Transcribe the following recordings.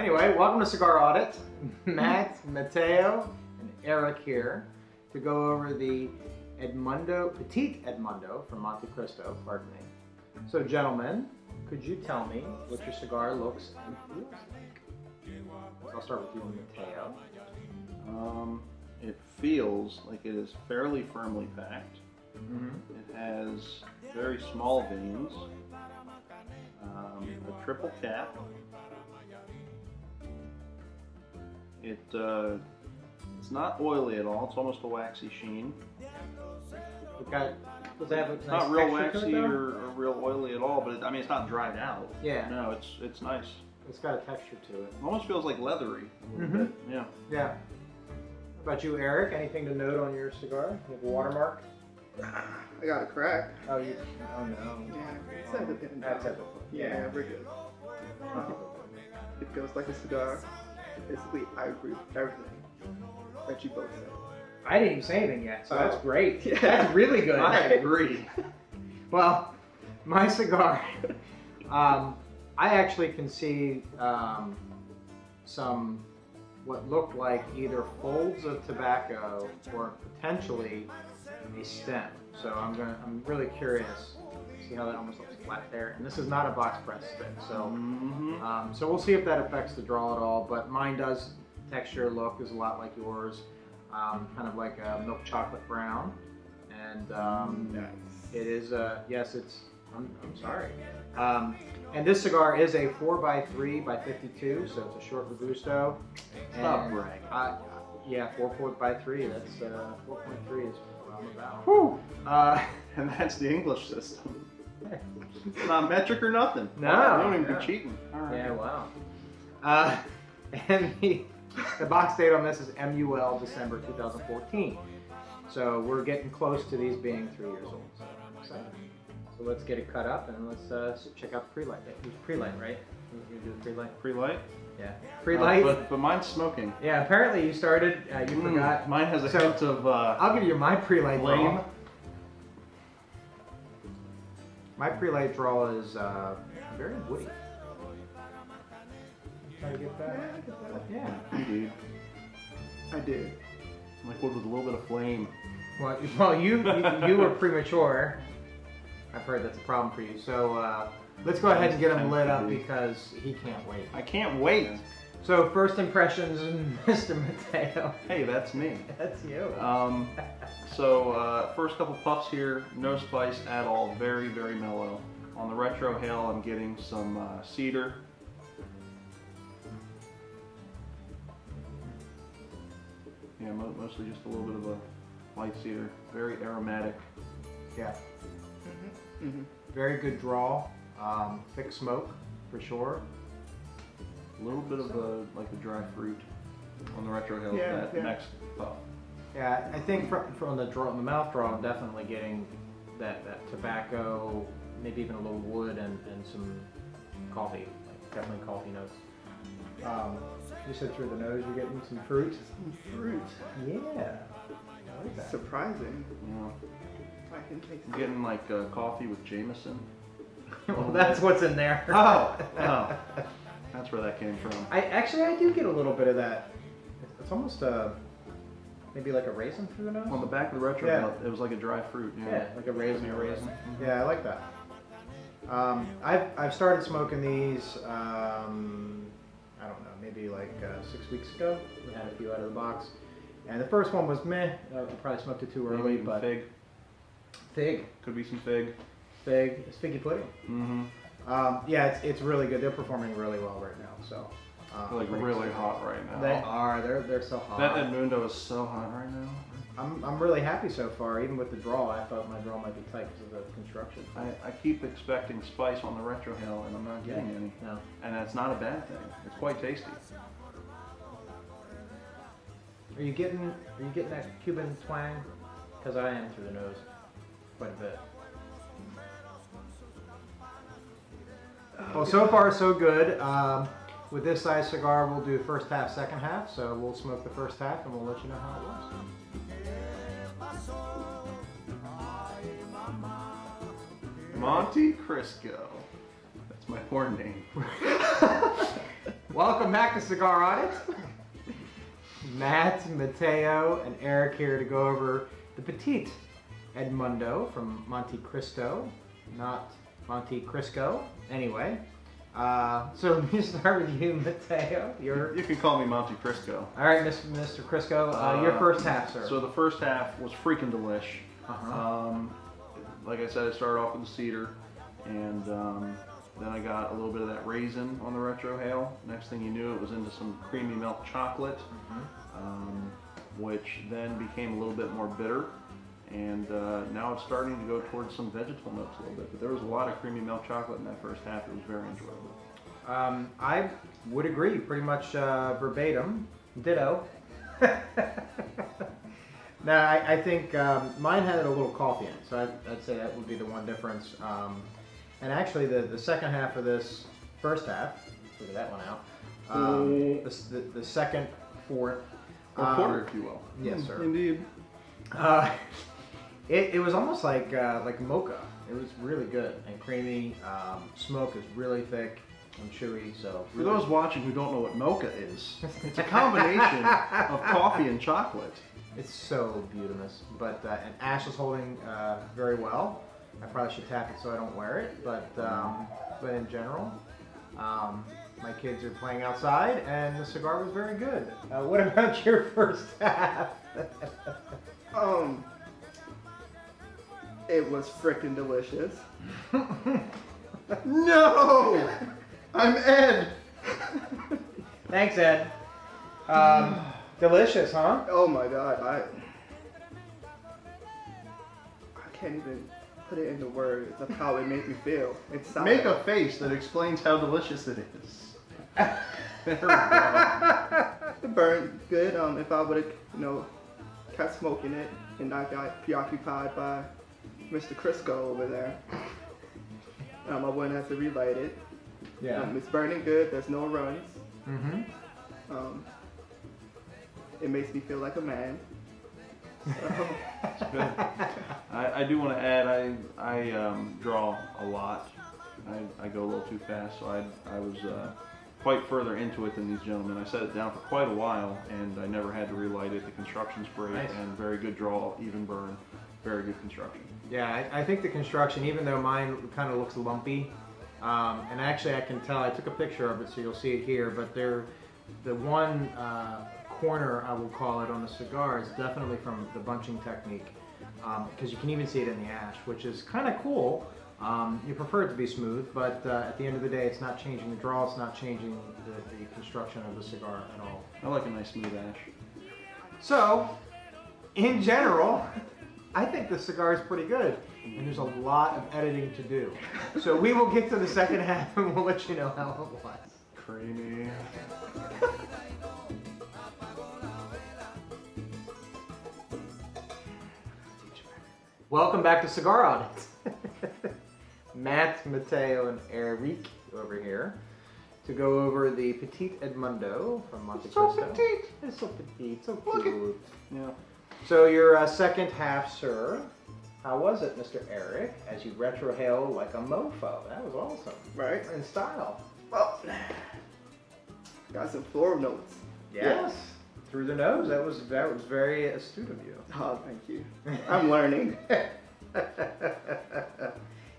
Anyway, welcome to Cigar Audit. Matt, Mateo, and Eric here to go over the Edmundo, Petit Edmundo from Montecristo, pardon me. So gentlemen, could you tell me what your cigar looks and feels like? I'll start with you, Mateo. It feels like it is fairly firmly packed. It has very small veins, a triple cap. It's not oily at all. It's almost a waxy sheen. Does it have a It's nice not real texture to it, waxy though? or real oily at all, but I mean, it's not dried out. Yeah. No, it's nice. It's got a texture to it. It almost feels like leathery a little bit. Yeah. Yeah. What about you, Eric? Anything to note on your cigar? You have a watermark? I got a crack. Oh, you. Oh no. Yeah, it's at the pin That's down. it. Yeah, we're good. It feels like a cigar. Basically, I agree with everything that you both said. I didn't even say anything yet, so that's great. Yeah. That's really good. I agree. Well, my cigar, I actually can see some what looked like either folds of tobacco or potentially a stem. So I'm really curious. See how that almost looks flat there, and this is not a box press stick. So so we'll see if that affects the draw at all. But mine does. Texture look is a lot like yours, kind of like a milk chocolate brown, and Nice. it is yes, it's. I'm sorry. And this cigar is a 4x3 by 52, so it's a short Robusto. Stop bragging. Yeah, 4.3. That's 4.3 is what I'm about. Whew. And that's the English system. It's not metric or nothing. No, You don't even no. be cheating. All right. Yeah, wow. And the box date on this is MUL December 2014. So we're getting close to these being 3 years old. So let's get it cut up and let's check out the pre-light. It's pre-light, right? You do the pre-light? Pre-light? Yeah. Pre-light? But mine's smoking. Yeah, apparently you started, you forgot. Mine has a So, hint of I'll give you my pre-light flame. draw. My pre-light draw is very woody. Try to get that? Yeah. Indeed. I did. Like with a little bit of flame. Well, you were premature. I've heard that's a problem for you. So let's go ahead and get him lit up because he can't wait. I can't wait. So first impressions, Mr. Mateo. Hey, that's me. That's you. So first couple puffs here, no spice at all, very, very mellow. On the retro hail, I'm getting some cedar. Yeah, mostly just a little bit of a light cedar, very aromatic. Yeah. Mm-hmm. Very good draw. Thick smoke for sure. A little bit of like the dry fruit on the retro hail. Yeah, That yeah. next puff. Yeah, I think from the draw, the mouth draw, I'm definitely getting that tobacco, maybe even a little wood and some coffee, like definitely coffee notes. You said through the nose you're getting some fruit. Some fruit. Yeah. I like that. Surprising. Yeah. I can taste I'm it. getting like coffee with Jameson. Well, that's what's in there. Oh, that's where that came from. I do get a little bit of that. It's almost maybe like a raisin through the nose. On the back of the retro Yeah. hail, it was like a dry fruit. Yeah, like a raisin. Mm-hmm. Yeah, I like that. I've started smoking these. I don't know, maybe like 6 weeks ago. We had a few out of the box, and the first one was meh. I probably smoked it too early, Maybe even but fig. fig. Could be some fig. It's figgy pudding. Mm-hmm. Yeah, it's really good. They're performing really well right now. So They're like pretty really excited. hot right now. They are. They're so hot. That Edmundo is so hot right now. I'm really happy so far. Even with the draw, I thought my draw might be tight because of the construction. I keep expecting spice on the retro hail, and I'm not getting any. No. And that's not a bad thing. It's quite tasty. Are you getting that Cuban twang? Because I am through the nose, quite a bit. Well, so far so good. With this size cigar, we'll do first half, second half. So we'll smoke the first half, and we'll let you know how it was. Montecristo. That's my porn name. Welcome back to Cigar Audit. Matt, Mateo, and Eric here to go over the Petit Edmundo from Montecristo, not Montecristo. Anyway, so let me start with you, Mateo. You can call me Montecristo. All right, Mr. Crisco, your first half, sir. So the first half was freaking delish. Uh-huh. Like I said, I started off with the cedar, and then I got a little bit of that raisin on the retrohale. Next thing you knew, it was into some creamy milk chocolate, which then became a little bit more bitter. And now it's starting to go towards some vegetal notes a little bit. But there was a lot of creamy milk chocolate in that first half. It was very enjoyable. I would agree, pretty much verbatim, ditto. Now, I think mine had a little coffee in it, so I'd say that would be the one difference. And actually, the second half of this first half, figure that one out, the second, fourth, or quarter, if you will. Yes, sir. Indeed. It was almost like mocha. It was really good and creamy. Smoke is really thick and chewy. So for those watching who don't know what mocha is, it's a combination of coffee and chocolate. It's so beautiful. But and Ash is holding very well. I probably should tap it so I don't wear it. But in general, my kids are playing outside, and the cigar was very good. What about your first half? It was freaking delicious. No! I'm Ed! Thanks, Ed. Delicious, huh? Oh my god, I can't even put it into words of how it made me feel inside. Make a face that explains how delicious it is. There we go. It burned good. If I would have, kept smoking it and not got preoccupied by Mr. Crisco over there, I wouldn't have to relight it. Yeah. It's burning good. There's no runs. It makes me feel like a man. So. It's good. I do want to add, I draw a lot. I go a little too fast, so I was quite further into it than these gentlemen. I set it down for quite a while, and I never had to relight it. The construction's great, Nice. And very good draw, even burn, very good construction. Yeah, I think the construction, even though mine kind of looks lumpy, and actually I can tell, I took a picture of it so you'll see it here, but the one corner, I will call it, on the cigar is definitely from the bunching technique, because you can even see it in the ash, which is kind of cool. You prefer it to be smooth, but at the end of the day, it's not changing the draw, it's not changing the construction of the cigar at all. I like a nice smooth ash. So, in general, I think the cigar is pretty good, and there's a lot of editing to do. So we will get to the second half, and we'll let you know how it was. Creamy. Welcome back to Cigar Audit. Matt, Mateo, and Eric over here to go over the Petit Edmundo from Montecristo. So petite. It's so petite, so Look at- cute. Yeah. So your second half, sir. How was it, Mr. Eric, as you retrohale like a mofo? That was awesome. Right? In style. Well, got some floral notes. Yes. Through the nose. That was very astute of you. Oh, thank you. I'm learning.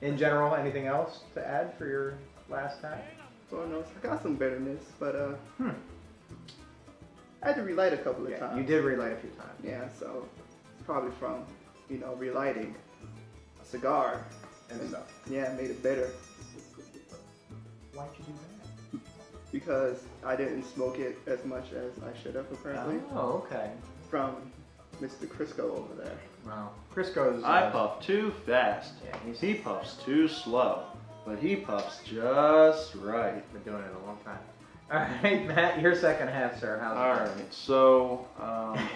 In general, anything else to add for your last half? Floral notes. I got some bitterness, but I had to relight a couple of times. You did relight a few times. Yeah, so it's probably from, relighting a cigar And stuff. Yeah, it made it bitter Why'd you do that? because I didn't smoke it as much as I should have apparently Oh, okay. from Mr. Crisco over there. Wow. Crisco's. I puff too fast. Yeah, He puffs too slow, but he puffs just right. been doing it a long time. All right, Matt, your second half, sir. How's All it? right, so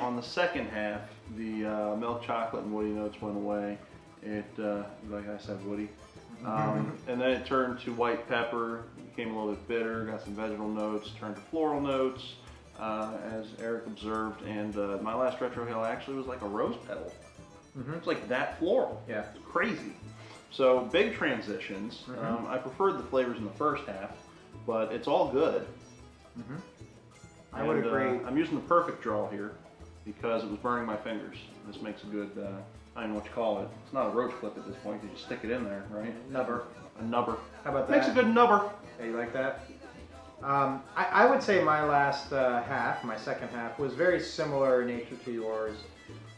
on the second half, the milk chocolate and woody notes went away. It, like I said, woody. And then it turned to white pepper, became a little bit bitter, got some vegetal notes, turned to floral notes, as Eric observed. And my last retrohale actually was like a rose petal. It's like that floral. Yeah. It's crazy. So big transitions. I preferred the flavors in the first half, but it's all good. I would agree. I'm using the perfect draw here because it was burning my fingers. This makes a good, I don't know what you call it. It's not a roach clip at this point. You just stick it in there, right? Nubber. A nubber. How about that? Makes a good nubber. Yeah, you like that? I would say my last half, my second half, was very similar in nature to yours.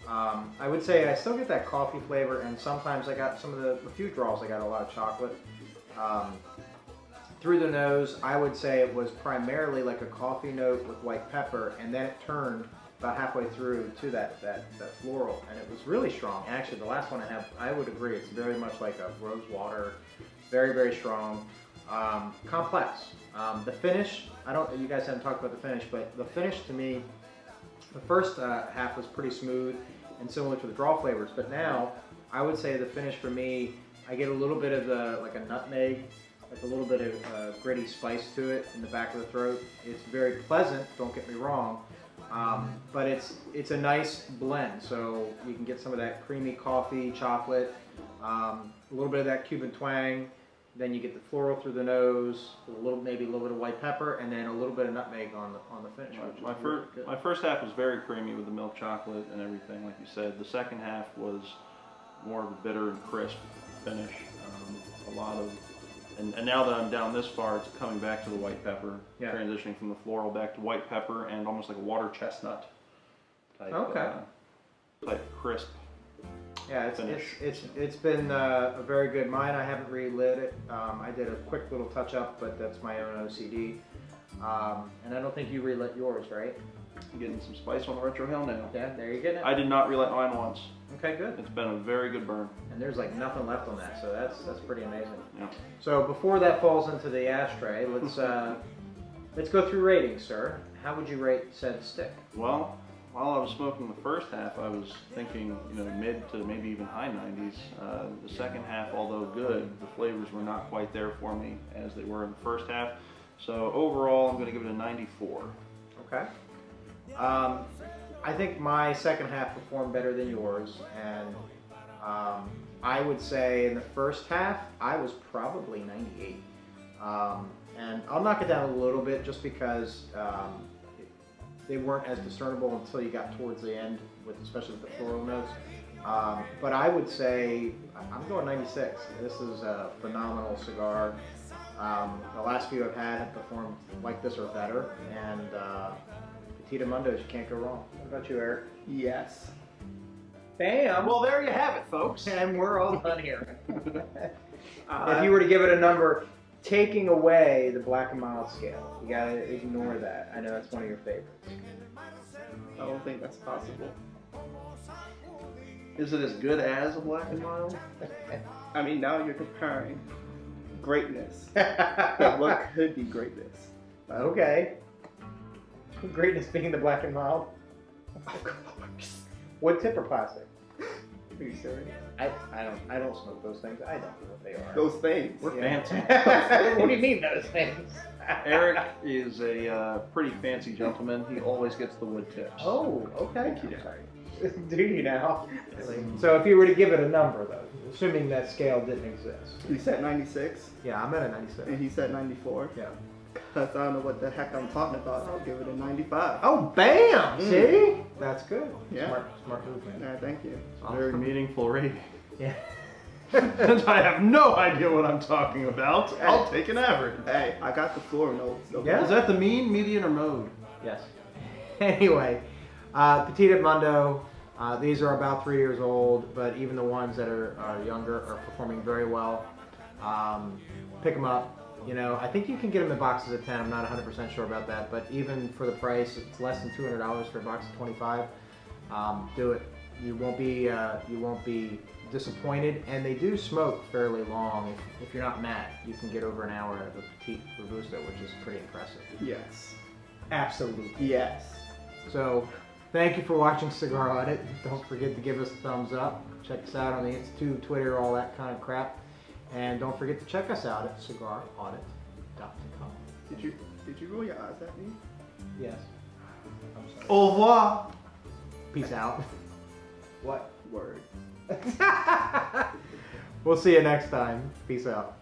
I would say I still get that coffee flavor, and sometimes I got a few draws, I got a lot of chocolate. Through the nose, I would say it was primarily like a coffee note with white pepper, and then it turned about halfway through to that floral, and it was really strong. Actually, the last one I have, I would agree, it's very much like a rose water, very, very strong, complex. The finish, you guys haven't talked about the finish, but the finish to me, the first half was pretty smooth and similar to the draw flavors, but now I would say the finish for me, I get a little bit of like a nutmeg, like a little bit of gritty spice to it in the back of the throat. It's very pleasant, don't get me wrong, but it's a nice blend. So you can get some of that creamy coffee, chocolate, a little bit of that Cuban twang. Then you get the floral through the nose, maybe a little bit of white pepper, and then a little bit of nutmeg on the finish. My first half was very creamy with the milk chocolate and everything, like you said. The second half was more of a bitter and crisp finish. A lot of, and now that I'm down this far, it's coming back to the white pepper, transitioning from the floral back to white pepper and almost like a water chestnut type, type crisp. Yeah, it's been a very good. Mine, I haven't relit it. I did a quick little touch up, but that's my own OCD. And I don't think you relit yours, right? I'm getting some spice on the retro hell now. Yeah, there you're getting it. I did not relit mine once. Okay, good. It's been a very good burn. And there's like nothing left on that, so that's pretty amazing. Yeah. So before that falls into the ashtray, let's go through ratings, sir. How would you rate said stick? Well, while I was smoking the first half, I was thinking, mid to maybe even high 90s. The second half, although good, the flavors were not quite there for me as they were in the first half. So overall, I'm going to give it a 94. Okay. I think my second half performed better than yours, and I would say in the first half, I was probably 98. And I'll knock it down a little bit just because they weren't as discernible until you got towards the end, especially with the floral notes. But I would say I'm going 96. This is a phenomenal cigar. The last few I've had have performed like this or better, and Petit Edmundo's, you can't go wrong. What about you, Eric? Yes. Bam! Well, there you have it, folks. And we're all done here. If you were to give it a number, taking away the black and mild scale, you gotta ignore that. I know that's one of your favorites. I don't think that's possible. Is it as good as a black and mild? I mean, now you're comparing greatness. But what could be greatness? Okay. Greatness being the black and mild. Of course. Wood tip or plastic? Are you serious? I don't smoke those things. I don't know what they are. Those things. We're fancy. What do you mean those things? Eric is a pretty fancy gentleman. He always gets the wood tips. Oh, okay. Thank you. Sorry. Do you now? So if you were to give it a number, though, assuming that scale didn't exist. You said 96, Yeah, I'm at a 96. and he said 94. Yeah. Because I don't know what the heck I'm talking about. I'll give it a 95. Oh, bam! See? That's good. Yeah. Smart move, man. Yeah, thank you. Very meaningful rating. Yeah. Since I have no idea what I'm talking about, I'll take an average. Hey, I got the floor notes. So Yeah. Is that the mean, median, or mode? Yes. Anyway, Petit Edmundo, these are about 3 years old, but even the ones that are younger are performing very well. Pick them up. I think you can get them in boxes of 10. I'm not 100% sure about that, but even for the price, it's less than $200 for a box of 25. Do it. You won't be disappointed, and they do smoke fairly long. If you're not mad, you can get over an hour out of a Petit Robusto, which is pretty impressive. Yes. Absolutely. Yes. So, thank you for watching Cigar Audit. Don't forget to give us a thumbs up. Check us out on the Institute, Twitter, all that kind of crap. And don't forget to check us out at cigaраudit.com. Did you roll your eyes at me? Yes. I'm sorry. Au revoir. Peace out. What? Word. We'll see you next time. Peace out.